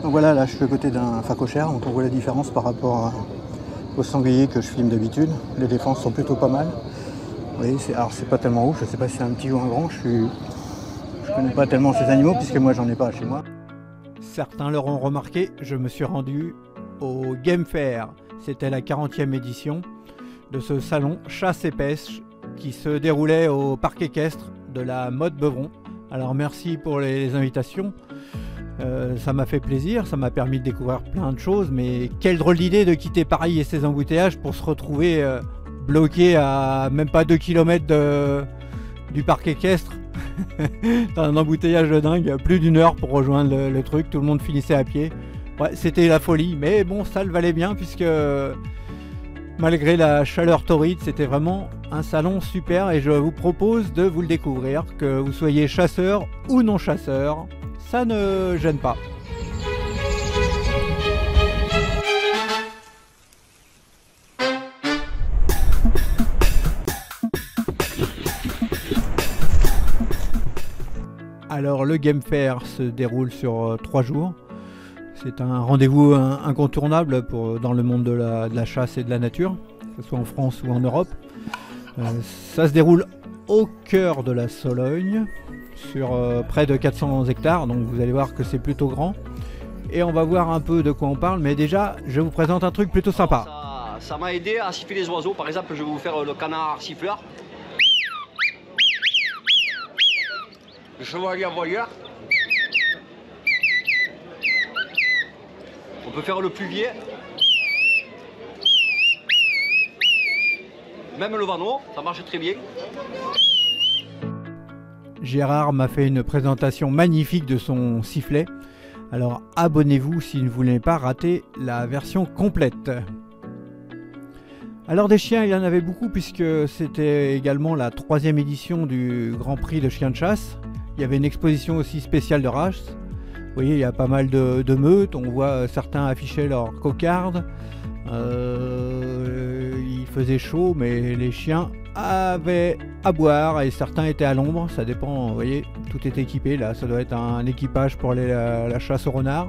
Donc voilà, là je suis à côté d'un phacochère, donc on voit la différence par rapport aux sangliers que je filme d'habitude. Les défenses sont plutôt pas mal. Vous voyez, alors c'est pas tellement ouf, je sais pas si c'est un petit ou un grand, je connais pas tellement ces animaux puisque moi j'en ai pas chez moi. Certains l'auront remarqué, je me suis rendu au Game Fair. C'était la 40e édition de ce salon chasse et pêche qui se déroulait au parc équestre de la Motte-Beuvron. Alors merci pour les invitations, ça m'a fait plaisir, ça m'a permis de découvrir plein de choses, mais quelle drôle d'idée de quitter Paris et ses embouteillages pour se retrouver bloqué à même pas 2 km du parc équestre. Dans un embouteillage de dingue, plus d'1 heure pour rejoindre le truc, tout le monde finissait à pied. Ouais, c'était la folie, mais bon, ça le valait bien puisque malgré la chaleur torride, c'était vraiment un salon super et je vous propose de vous le découvrir, que vous soyez chasseur ou non chasseur, ça ne gêne pas. Alors le Game Fair se déroule sur 3 jours. C'est un rendez-vous incontournable dans le monde de la chasse et de la nature, que ce soit en France ou en Europe. Ça se déroule au cœur de la Sologne, sur près de 400 hectares, donc vous allez voir que c'est plutôt grand. Et on va voir un peu de quoi on parle, mais déjà je vous présente un truc plutôt sympa. Ça m'a aidé à siffler les oiseaux, par exemple je vais vous faire le canard siffleur. Le chevalier aboyeur. On peut faire le pluvier. Même le vanneau, ça marche très bien. Gérard m'a fait une présentation magnifique de son sifflet. Alors abonnez-vous si vous ne voulez pas rater la version complète. Alors des chiens, il y en avait beaucoup puisque c'était également la 3e édition du Grand Prix de chiens de chasse. Il y avait une exposition aussi spéciale de race. Vous voyez, il y a pas mal de meutes. On voit certains afficher leur cocarde. Il faisait chaud, mais les chiens avaient à boire et certains étaient à l'ombre. Ça dépend, vous voyez, tout est équipé. Là, ça doit être un équipage pour la chasse au renard.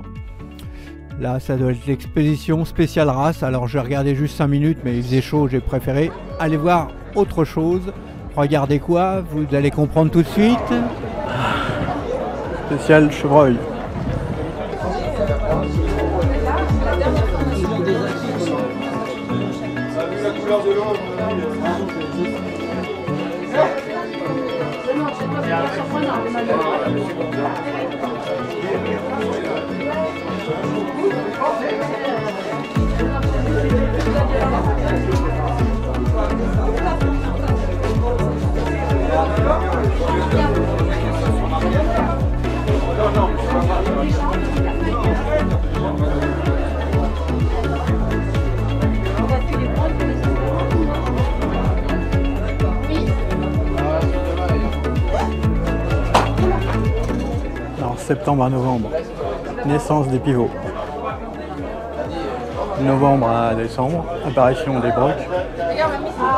Là, ça doit être l'exposition spéciale race. Alors, je regardais juste 5 minutes, mais il faisait chaud. J'ai préféré aller voir autre chose. Regardez quoi? Vous allez comprendre tout de suite. Spécial chevreuil. Alors septembre à novembre, naissance des pivots. Novembre à décembre, apparition des brocs.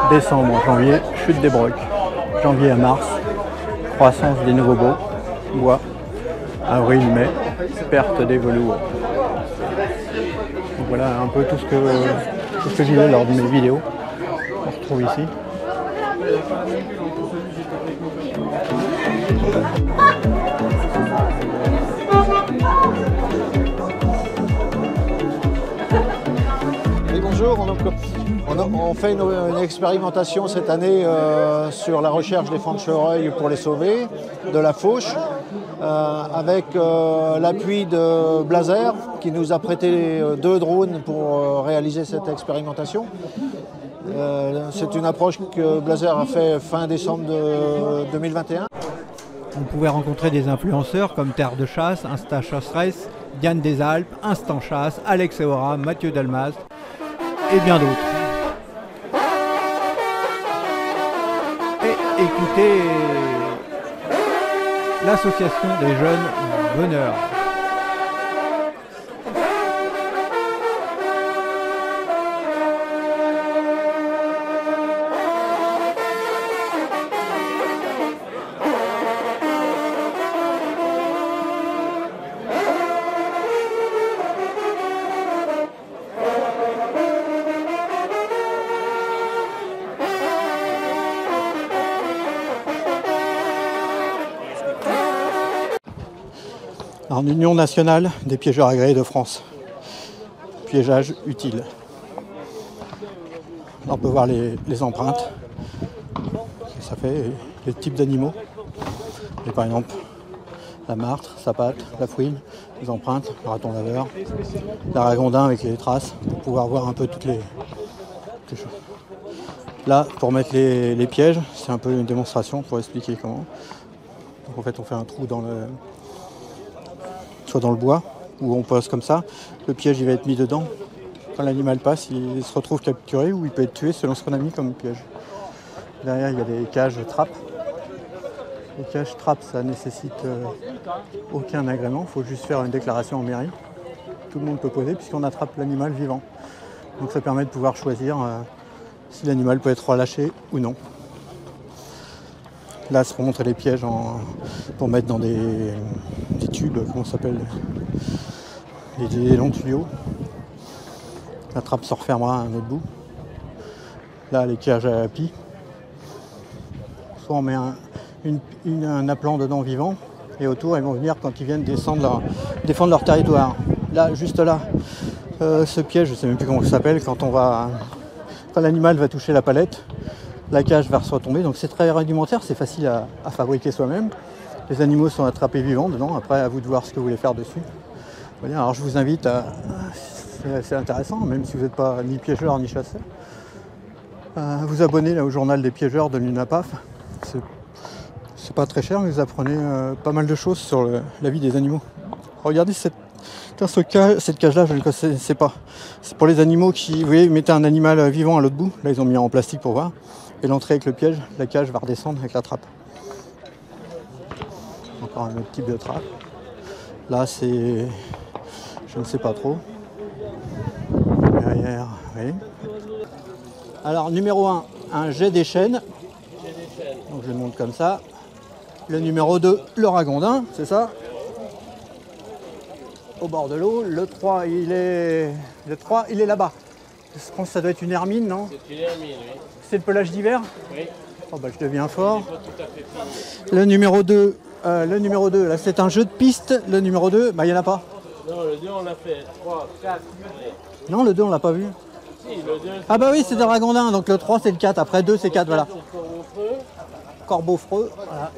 Décembre à janvier, chute des brocs. Janvier à mars, croissance des nouveaux bois. Avril-mai, perte des velours. Donc voilà un peu tout ce que j'ai vu lors de mes vidéos. On se retrouve ici. Oui, bonjour. On fait une expérimentation cette année sur la recherche des fans de chevreuil pour les sauver, de la fauche, avec l'appui de Blazer qui nous a prêté 2 drones pour réaliser cette expérimentation. C'est une approche que Blazer a fait fin décembre 2021. On pouvait rencontrer des influenceurs comme Terre de Chasse, Insta Chasseresse, Diane des Alpes, Instant Chasse, Alex Eora, Mathieu Dalmas et bien d'autres. Et écoutez l'association des jeunes veneurs. Alors, Union nationale des piégeurs agréés de France. Piégeage utile. Là, on peut voir les empreintes. Ça fait les types d'animaux. Et par exemple, la martre, sa patte, la fouine, les empreintes, le raton laveur, la ragondin avec les traces, pour pouvoir voir un peu toutes les choses. Là, pour mettre les pièges, c'est un peu une démonstration pour expliquer comment. Donc en fait, on fait un trou soit dans le bois, où on pose comme ça. Le piège, il va être mis dedans. Quand l'animal passe, il se retrouve capturé ou il peut être tué selon ce qu'on a mis comme piège. Derrière, il y a des cages trappes. Les cages trappes, ça nécessite aucun agrément. Il faut juste faire une déclaration en mairie. Tout le monde peut poser puisqu'on attrape l'animal vivant. Donc ça permet de pouvoir choisir si l'animal peut être relâché ou non. Là, c'est pour montrer les pièges pour mettre dans des tubes, comment ça s'appelle, des longs tuyaux. La trappe se refermera à un autre bout. Là, les cages à appui. Soit on met un appelant dedans vivant et autour, ils vont venir quand ils viennent défendre leur territoire. Là, juste là, ce piège, je ne sais même plus comment ça s'appelle, quand l'animal va toucher la palette, la cage va se retomber. Donc c'est très rudimentaire, c'est facile à fabriquer soi-même. Les animaux sont attrapés vivants dedans, après à vous de voir ce que vous voulez faire dessus. Voilà, alors je vous invite c'est intéressant, même si vous n'êtes pas ni piégeur ni chasseur, à vous abonner là, au journal des piégeurs de l'UNAPAF. C'est pas très cher, mais vous apprenez pas mal de choses sur la vie des animaux. Regardez cette cage-là, je ne la connaissais pas. C'est pour les animaux qui, vous voyez, ils mettaient un animal vivant à l'autre bout. Là, ils ont mis en plastique pour voir. Et l'entrée avec le piège, la cage va redescendre avec la trappe. Encore un autre type de trappe. Là, c'est... je ne sais pas trop. Derrière, oui. Alors, numéro 1, un jet des chaînes. Donc, je le montre comme ça. Le numéro 2, le ragondin, c'est ça. Au bord de l'eau. Le 3, il est là-bas. Je pense que ça doit être une hermine, non? C'est une hermine, oui. C'est le pelage d'hiver? Oui. Oh bah je deviens fort. Pas tout à fait fini. Le numéro 2, là c'est un jeu de piste. Le numéro 2, bah il n'y en a pas. Non, le 2 on l'a fait 3, 4. Non, le 2 on l'a pas vu. Si, le 2. Ah bah oui, c'est des ragondins, donc le 3 c'est le 4, après 2 c'est 4, voilà. Corbeau freux, voilà.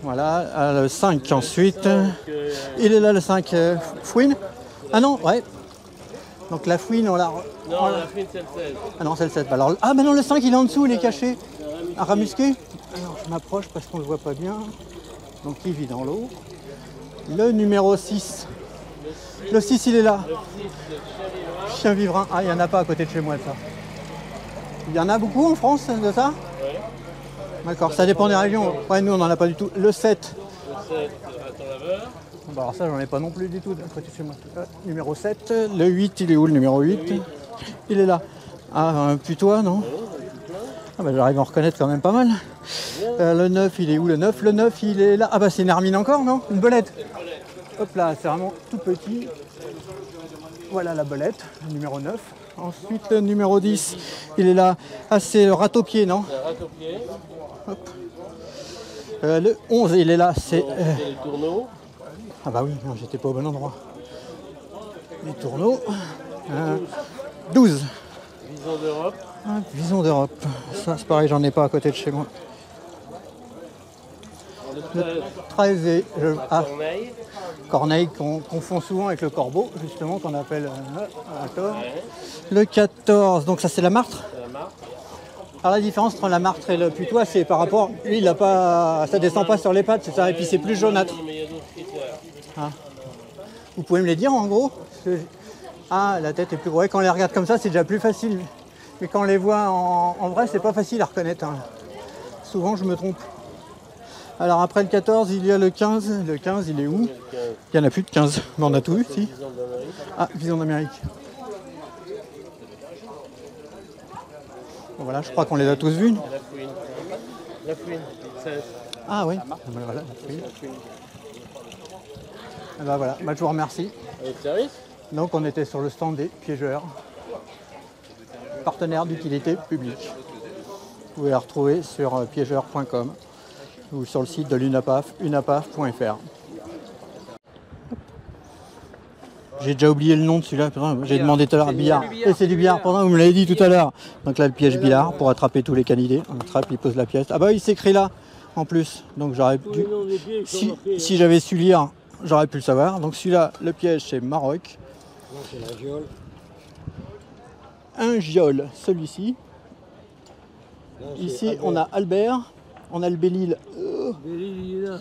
Voilà, le 5 ensuite. Il est là le 5, fouine. Ah non, ouais. Donc la fouine, on l'a... Non, la fouine c'est le 16. Ah non, c'est le 7. Alors, ah bah non, le 5 il est en dessous, il est caché. À ramusquer. Alors je m'approche parce qu'on ne le voit pas bien. Donc il vit dans l'eau. Le numéro 6. Le 6 il est là. Chien vivrain. Ah, il n'y en a pas à côté de chez moi de ça. Il y en a beaucoup en France de ça? Oui. D'accord, ça dépend des régions. Ouais, nous on n'en a pas du tout. Le 7. Le 7, raton laveur. Bah alors ça j'en ai pas non plus du tout à côté de chez moi. Numéro 7. Le 8 il est où le numéro 8? Il est là. Ah, un putois, non? Ah bah j'arrive à en reconnaître quand même pas mal. Le 9 il est où le 9? Le 9 il est là. Ah bah c'est une hermine encore, non? Une belette. Hop là, c'est vraiment tout petit. Voilà la belette, le numéro 9. Ensuite le numéro 10, il est là. Ah c'est le râteau-pied, non? C'est un râteau-pied. Hop. Le 11 il est là. C'est le tourneau. Ah bah oui, non, j'étais pas au bon endroit. Les tourneaux. 12. Vison d'Europe. Vison d'Europe. Ça c'est pareil, j'en ai pas à côté de chez moi. Le 13, Corneille. Corneille qu'on confond souvent avec le corbeau, justement, qu'on appelle un tort. Ouais. Le 14, donc ça c'est la martre. C'est la martre. Alors la différence entre la martre et le putois, c'est par rapport, lui il a pas, ça descend pas sur les pattes, c'est ça, et puis c'est plus jaunâtre. Ah. Vous pouvez me les dire en gros? Ah, la tête est plus grosse. Quand on les regarde comme ça, c'est déjà plus facile. Mais quand on les voit en vrai, c'est pas facile à reconnaître. Hein. Souvent, je me trompe. Alors après le 14, il y a le 15. Le 15, il est où? Il n'y en a plus de 15. Mais on a tout vu, si. Ah, Vison d'Amérique. Bon, voilà, je crois qu'on les a tous vus. La fouine. 16. Ah oui. Voilà, la fouine. Et ben voilà, je vous remercie. Avec service. Donc on était sur le stand des piégeurs, partenaires d'utilité publique. Vous pouvez la retrouver sur piégeur.com ou sur le site de l'UNAPAF, unapaf.fr. J'ai déjà oublié le nom de celui-là, j'ai demandé tout à l'heure, billard. Et c'est du billard, pendant vous me l'avez dit tout à l'heure. Donc là, le piège billard pour attraper tous les canidés. On attrape, il pose la pièce. Ah bah il s'écrit là, en plus. Donc j'aurais dû... Si j'avais su lire, j'aurais pu le savoir. Donc celui-là, le piège, c'est Maroc. Là, c'est la giole. Un giole, celui-ci. Ici, on a Albert. On a le Belle-Île. Belle-Île, il est là.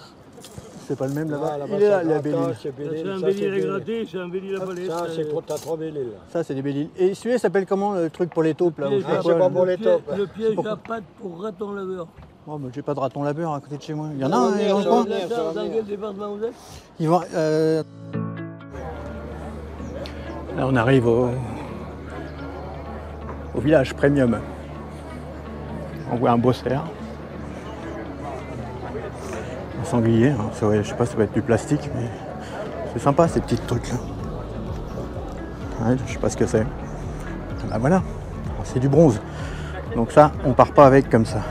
C'est pas le même là-bas. Là-bas, Il est là, c'est la Grata, Belle-Île. c'est Belle-Île, C'est un ça, Belle-Île à Belle-Île. gratter, c'est un Belle-Île à palette. Ça, c'est trop, t'as trop Belle-Île. Ça, c'est des Belle-Îles. Et celui-là s'appelle comment, le truc pour les taupes là? Piège, Ah, c'est pas pour les taupes. Le piège à pattes pour raton laveur. Oh, mais j'ai pas de raton laveur à côté de chez moi. Il y en a un, dans le coin. Dans quel département vous êtes? Ils vont, Là, on arrive au village premium. On voit un beau cerf. Un sanglier. Hein. Je sais pas, ça va être du plastique, mais c'est sympa ces petits trucs là. Ouais, je sais pas ce que c'est. Bah voilà, c'est du bronze. Donc ça, on part pas avec comme ça.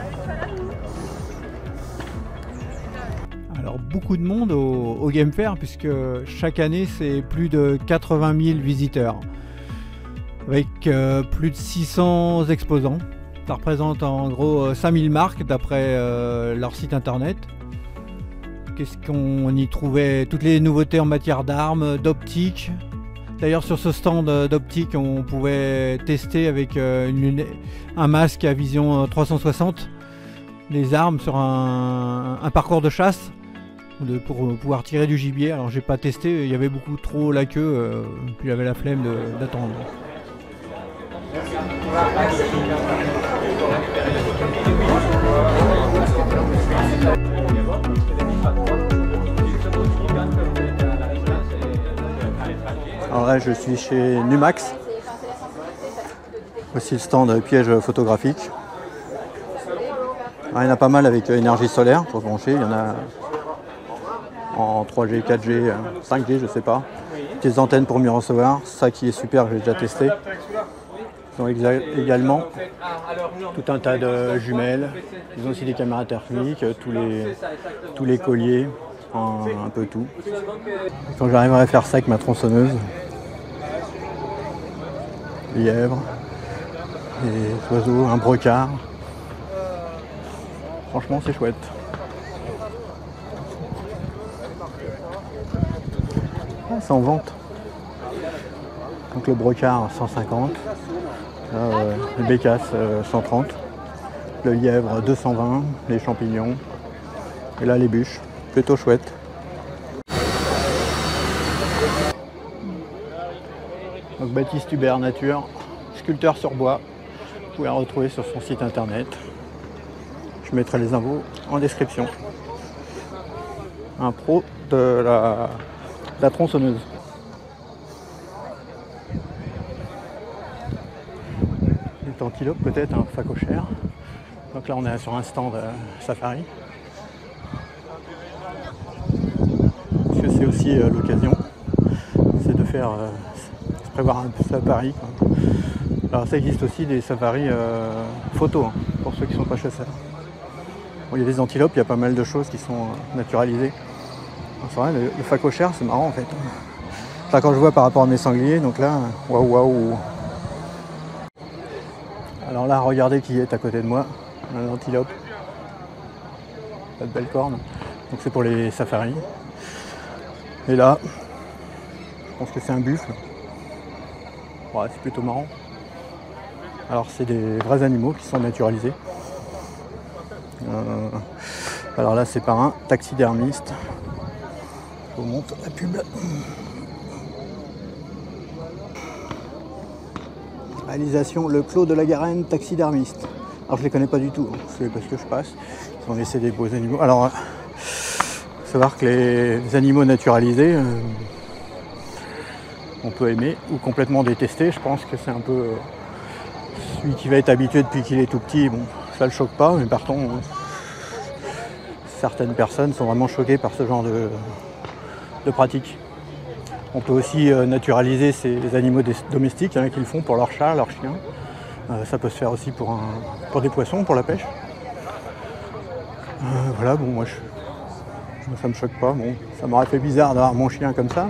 Alors beaucoup de monde au Game Fair puisque chaque année c'est plus de 80 000 visiteurs avec plus de 600 exposants. Ça représente en gros 5000 marques d'après leur site internet. Qu'est-ce qu'on y trouvait? Toutes les nouveautés en matière d'armes, d'optique. D'ailleurs sur ce stand d'optique on pouvait tester avec un masque à vision 360 les armes sur un parcours de chasse pour pouvoir tirer du gibier. Alors j'ai pas testé, il y avait beaucoup trop la queue, puis j'avais la flemme d'attendre. Alors là, je suis chez Numax. Voici le stand piège photographique. Alors, il y en a pas mal avec énergie solaire pour brancher. Il y en a en 3G, 4G, 5G, je sais pas. Des antennes pour mieux recevoir. Ça qui est super, j'ai déjà testé. Ils ont également tout un tas de jumelles. Ils ont aussi des caméras thermiques, tous les colliers, un peu tout. Quand j'arriverai à faire ça avec ma tronçonneuse, lièvres, des oiseaux, un brocard. Franchement, c'est chouette. Ah, c'est en vente. Donc le brocard 150, le bécasse 130, le lièvre 220, les champignons, et là les bûches, plutôt chouette. Donc Baptiste Hubert Nature, sculpteur sur bois, vous pouvez la retrouver sur son site internet. Je mettrai les infos en description. Un pro de la tronçonneuse. Des antilopes peut-être, un phacochère. Donc là on est sur un stand safari. Parce que c'est aussi l'occasion, c'est de faire, se prévoir un safari, quoi. Alors ça existe aussi des safaris photos, hein, pour ceux qui ne sont pas chasseurs. Bon, il y a des antilopes, il y a pas mal de choses qui sont naturalisées. C'est vrai, le phacochère, c'est marrant en fait. Là, quand je vois par rapport à mes sangliers, donc là, waouh waouh. Alors là, regardez qui est à côté de moi, un antilope. Pas de belle corne. Donc c'est pour les safaris. Et là, je pense que c'est un buffle. Ouais, c'est plutôt marrant. Alors c'est des vrais animaux qui sont naturalisés. Alors là, c'est par un taxidermiste. Je vous montre la pub. Réalisation Le Clos de la Garenne, taxidermiste. Alors je les connais pas du tout, hein. C'est parce que je passe. Ils ont laissé des beaux animaux. Alors, faut savoir que les animaux naturalisés, on peut aimer ou complètement détester. Je pense que c'est un peu celui qui va être habitué depuis qu'il est tout petit. Bon, ça le choque pas, mais par contre, certaines personnes sont vraiment choquées par ce genre de pratique. On peut aussi naturaliser ces animaux domestiques, hein, qu'ils font pour leurs chats, leurs chiens. Ça peut se faire aussi pour des poissons, pour la pêche. Voilà, bon, moi ça me choque pas. Bon, ça m'aurait fait bizarre d'avoir mon chien comme ça.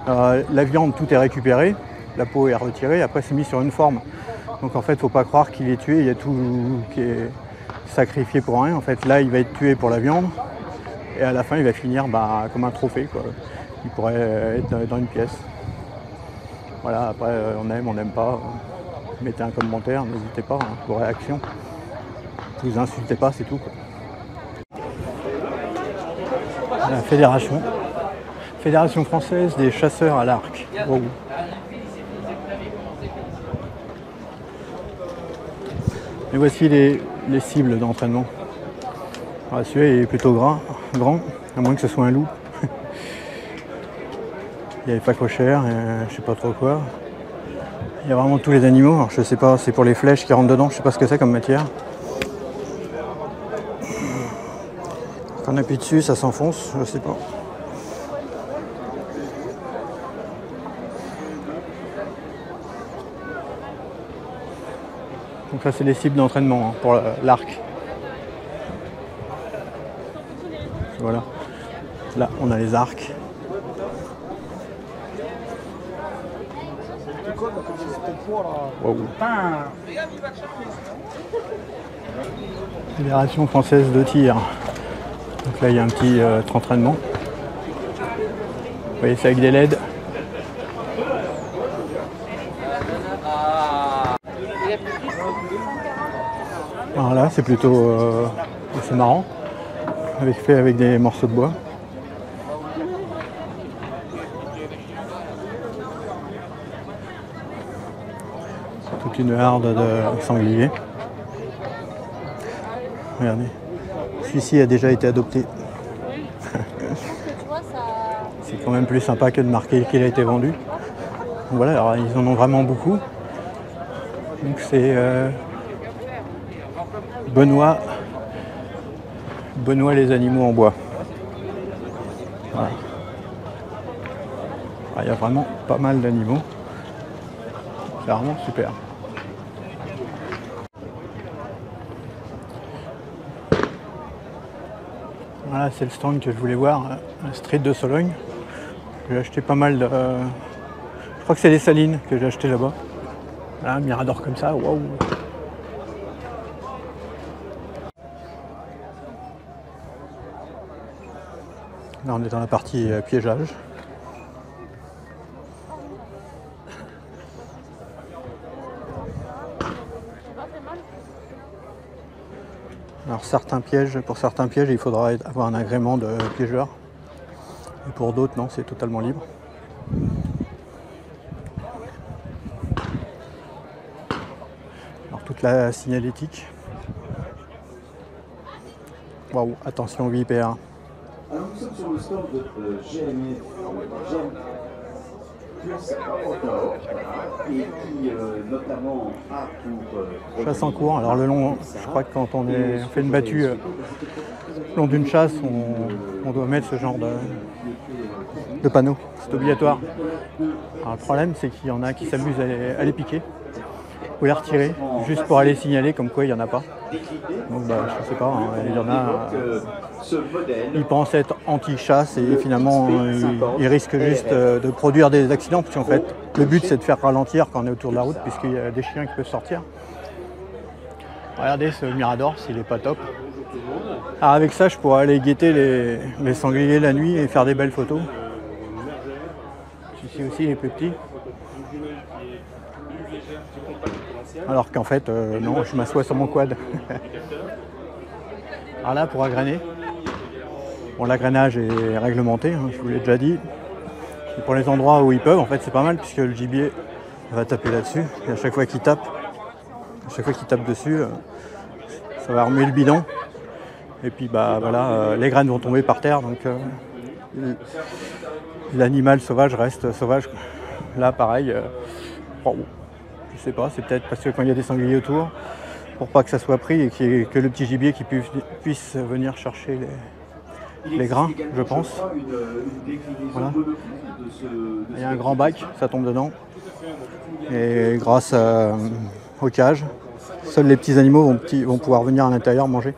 La viande, tout est récupéré, la peau est retirée, après c'est mis sur une forme. Donc en fait, il ne faut pas croire qu'il est tué, il y a tout qui est sacrifié pour rien. En fait, là, il va être tué pour la viande, et à la fin, il va finir comme un trophée, quoi. Il pourrait être dans une pièce. Voilà, après, on aime, on n'aime pas. Mettez un commentaire, n'hésitez pas, hein, vos réactions. Ne vous insultez pas, c'est tout, quoi. La Fédération française des chasseurs à l'arc. Wow. Et voici les cibles d'entraînement. Celui-là est plutôt grand, à moins que ce soit un loup. Il y a les phacochères, je sais pas trop quoi. Il y a vraiment tous les animaux. Alors je sais pas, c'est pour les flèches qui rentrent dedans, je sais pas ce que c'est comme matière. Quand on appuie dessus, ça s'enfonce, je sais pas. Donc là, c'est les cibles d'entraînement, hein, pour l'arc. Voilà. Là, on a les arcs. Wow. Fédération française de tir. Donc là, il y a un petit entraînement. Vous voyez, c'est avec des LED. Alors là, c'est plutôt assez marrant, fait avec des morceaux de bois. Toute une harde de sangliers. Regardez, celui-ci a déjà été adopté. C'est quand même plus sympa que de marquer qu'il a été vendu. Donc voilà, alors ils en ont vraiment beaucoup. Donc c'est Benoît les animaux en bois. Voilà. Il y a vraiment pas mal d'animaux. C'est vraiment super. Voilà, c'est le stand que je voulais voir, la Street de Sologne. J'ai acheté pas mal de... Je crois que c'est les salines que j'ai acheté là-bas. Voilà, un mirador comme ça, waouh! Là, on est dans la partie piégeage. Alors pour certains pièges, il faudra avoir un agrément de piégeur. Et pour d'autres, non, c'est totalement libre. Alors toute la signalétique. Waouh, attention vipère. Alors nous sommes sur le stand de GMF, et qui notamment a pour... Chasse en cours, alors le long, je crois que quand on fait une battue le long d'une chasse, on doit mettre ce genre de panneau, c'est obligatoire. Alors, le problème c'est qu'il y en a qui s'amusent à les piquer ou les retirer, juste pour aller signaler comme quoi il n'y en a pas. Donc je sais pas, hein, il y en a... Ils pensent être anti-chasse et finalement ils risquent juste de produire des accidents, parce qu'en fait le but c'est de faire ralentir quand on est autour de la route, puisqu'il y a des chiens qui peuvent sortir. Regardez ce mirador, s'il n'est pas top. Alors avec ça je pourrais aller guetter les sangliers la nuit et faire des belles photos. Celui-ci aussi il est plus petit. Alors qu'en fait non, je m'assois sur mon quad. Alors là pour agréner. Bon, l'agrainage est réglementé, hein, je vous l'ai déjà dit. Et pour les endroits où ils peuvent, en fait, c'est pas mal puisque le gibier va taper là-dessus. Et à chaque fois qu'il tape dessus, ça va remuer le bidon. Et puis, voilà, les graines vont tomber par terre. Donc, l'animal sauvage reste sauvage. Là, pareil, je sais pas, c'est peut-être parce que quand il y a des sangliers autour, pour pas que ça soit pris et que le petit gibier qui puisse venir chercher les grains, je pense. Voilà. Il y a un grand bac, ça tombe dedans. Et grâce aux cages, seuls les petits animaux vont pouvoir venir à l'intérieur manger.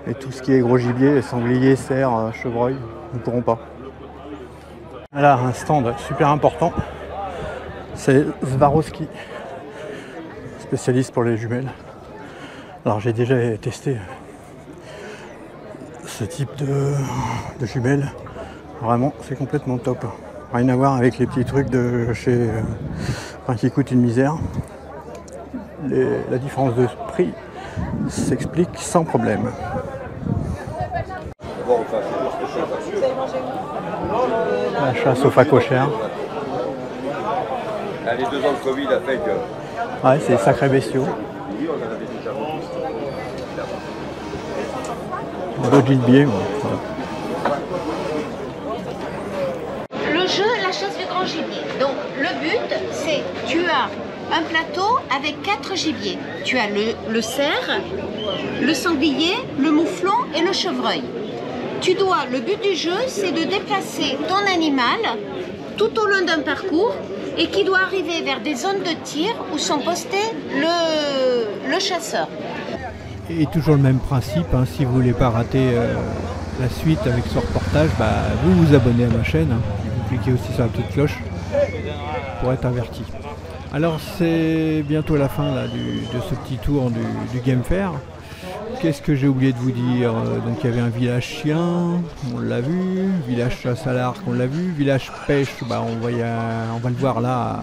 Et tout ce qui est gros gibier, sangliers, cerfs, chevreuils, ne pourront pas. Là, un stand super important, c'est Swarovski, spécialiste pour les jumelles. Alors j'ai déjà testé ce type de jumelles, vraiment c'est complètement top. Rien à voir avec les petits trucs de chez, qui coûtent une misère. La différence de prix s'explique sans problème. La chasse aux facochères. Les 2 ans de Covid a fait que... Ouais, c'est des sacrés bestiaux. D'autres gibiers. Le jeu, la chasse du grand gibier. Donc le but, c'est tu as un plateau avec 4 gibiers. Tu as le cerf, le sanglier, le mouflon et le chevreuil. Le but du jeu, c'est de déplacer ton animal tout au long d'un parcours et qui doit arriver vers des zones de tir où sont postés le chasseur. Et toujours le même principe, hein, si vous voulez pas rater la suite avec ce reportage, vous vous abonnez à ma chaîne, hein, vous cliquez aussi sur la petite cloche pour être averti. Alors c'est bientôt la fin là, de ce petit tour du Game Fair. Qu'est-ce que j'ai oublié de vous dire? Donc il y avait un village chien, on l'a vu, village chasse à l'arc, on l'a vu, village pêche, on va le voir là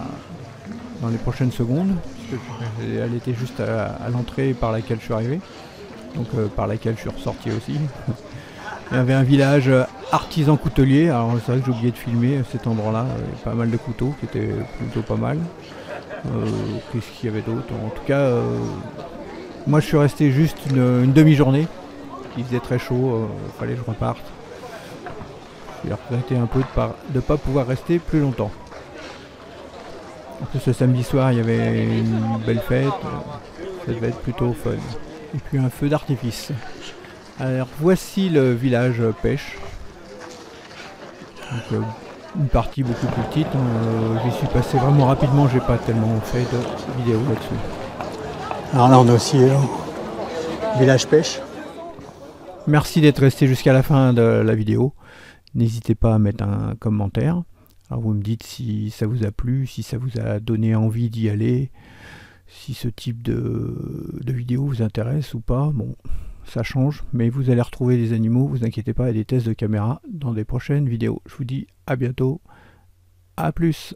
dans les prochaines secondes. Elle était juste à l'entrée par laquelle je suis arrivé, donc par laquelle je suis ressorti aussi. Il y avait un village artisan coutelier, alors c'est vrai que j'ai oublié de filmer cet endroit-là, pas mal de couteaux qui étaient plutôt pas mal. Qu'est-ce qu'il y avait d'autre? En tout cas, moi je suis resté juste une demi-journée, il faisait très chaud, il fallait que je reparte. J'ai regretté un peu de ne pas pouvoir rester plus longtemps. En plus ce samedi soir il y avait une belle fête, ça devait être plutôt fun. Et puis un feu d'artifice. Alors voici le village pêche. Donc, une partie beaucoup plus petite, j'y suis passé vraiment rapidement, j'ai pas tellement fait de vidéos là-dessus. Alors là on a aussi village pêche. Merci d'être resté jusqu'à la fin de la vidéo. N'hésitez pas à mettre un commentaire. Alors vous me dites si ça vous a plu, si ça vous a donné envie d'y aller, si ce type de vidéo vous intéresse ou pas. Bon, ça change, mais vous allez retrouver des animaux, vous inquiétez pas, et des tests de caméra dans des prochaines vidéos. Je vous dis à bientôt, à plus.